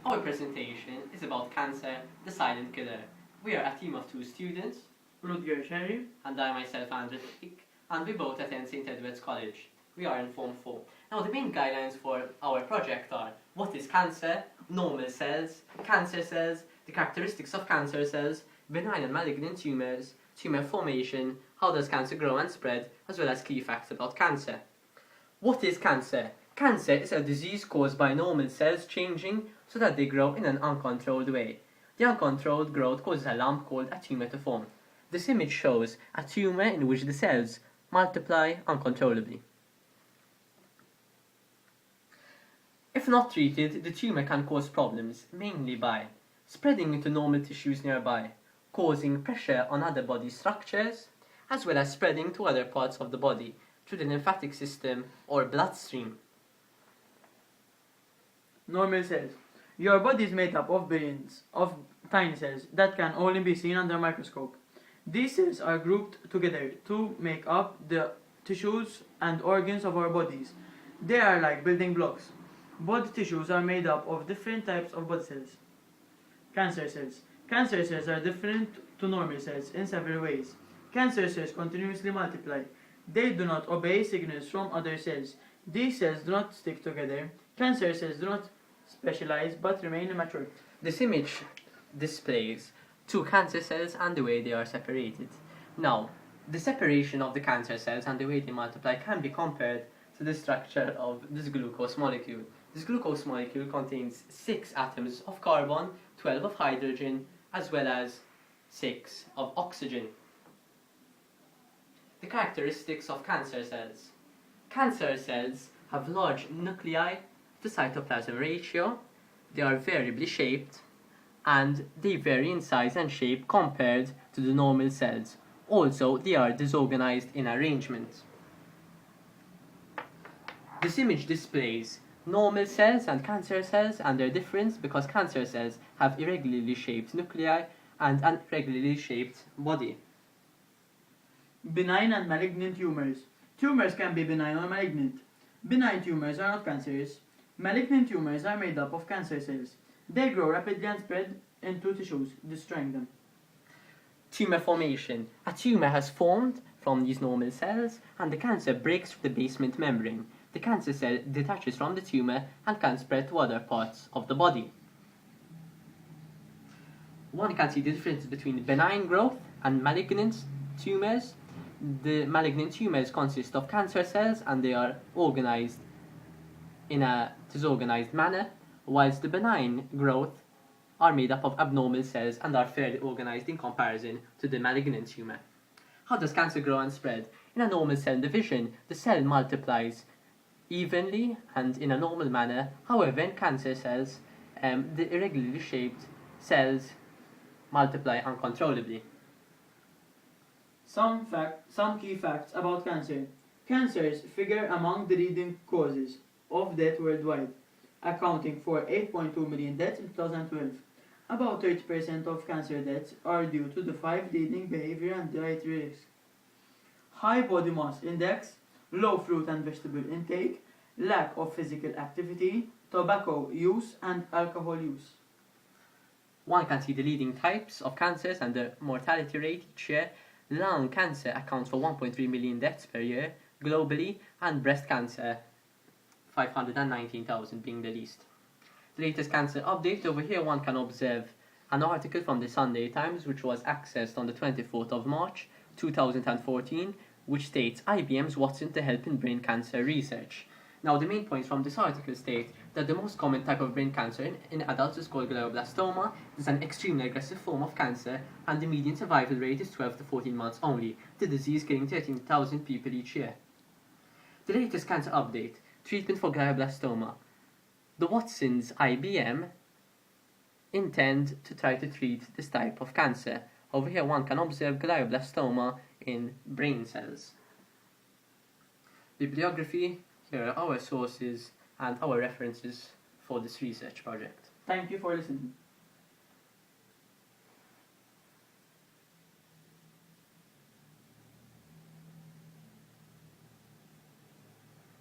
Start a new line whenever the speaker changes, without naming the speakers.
Our presentation is about cancer, the silent killer. We are a team of 2 students,
Rudger, Xerri,
and I myself, Thake, and we both attend St. Edward's College. We are in Form 4. Now the main guidelines for our project are: what is cancer, normal cells, cancer cells, the characteristics of cancer cells, benign and malignant tumours, tumour formation, how does cancer grow and spread, as well as key facts about cancer. What is cancer? Cancer is a disease caused by normal cells changing so that they grow in an uncontrolled way. The uncontrolled growth causes a lump called a tumour to form. This image shows a tumour in which the cells multiply uncontrollably. If not treated, the tumour can cause problems, mainly by spreading into normal tissues nearby, causing pressure on other body structures, as well as spreading to other parts of the body through the lymphatic system or bloodstream.
normal cells. Your body is made up of billions of tiny cells that can only be seen under a microscope. These cells are grouped together to make up the tissues and organs of our bodies. They are like building blocks. Body tissues are made up of different types of body cells. Cancer cells. Cancer cells are different to normal cells in several ways. Cancer cells continuously multiply. They do not obey signals from other cells. These cells do not stick together. Cancer cells do not specialize but remain immature.
This image displays 2 cancer cells and the way they are separated. Now, the separation of the cancer cells and the way they multiply can be compared to the structure of this glucose molecule. This glucose molecule contains 6 atoms of carbon, 12 of hydrogen, as well as 6 of oxygen. The characteristics of cancer cells. Cancer cells have large nuclei to cytoplasm ratio, they are variably shaped, and they vary in size and shape compared to the normal cells. Also, they are disorganized in arrangement. This image displays normal cells and cancer cells and their difference because cancer cells have irregularly shaped nuclei and an irregularly shaped body.
Benign and malignant tumors. Tumors can be benign or malignant. Benign tumors are not cancerous. Malignant tumors are made up of cancer cells. They grow rapidly and spread into tissues, destroying them.
Tumor formation. A tumor has formed from these normal cells and the cancer breaks through the basement membrane. The cancer cell detaches from the tumor and can spread to other parts of the body. One can see the difference between benign growth and malignant tumors. The malignant tumors consist of cancer cells and they are organized in a disorganized manner, whilst the benign growth are made up of abnormal cells and are fairly organized in comparison to the malignant tumor. How does cancer grow and spread? In a normal cell division, the cell multiplies evenly and in a normal manner. However, in cancer cells, the irregularly shaped cells multiply uncontrollably.
Some key facts about cancer. Cancers figure among the leading causes of death worldwide, accounting for 8.2 million deaths in 2012. About 30% of cancer deaths are due to the 5 leading behavior and diet risks: high body mass index, low fruit and vegetable intake, lack of physical activity, tobacco use, and alcohol use.
One can see the leading types of cancers and their mortality rate each year. Lung cancer accounts for 1.3 million deaths per year globally, and breast cancer 519,000 being the least. The latest cancer update. Over here one can observe an article from the Sunday Times which was accessed on the 24th of March 2014, which states IBM's Watson to help in brain cancer research. Now the main points from this article state that the most common type of brain cancer in adults is called glioblastoma. It is an extremely aggressive form of cancer and the median survival rate is 12 to 14 months only, the disease killing 13,000 people each year. The latest cancer update. Treatment for glioblastoma. The Watsons IBM intend to try to treat this type of cancer. Over here one can observe glioblastoma in brain cells. Bibliography. Here are our sources and our references for this research project.
Thank you for listening.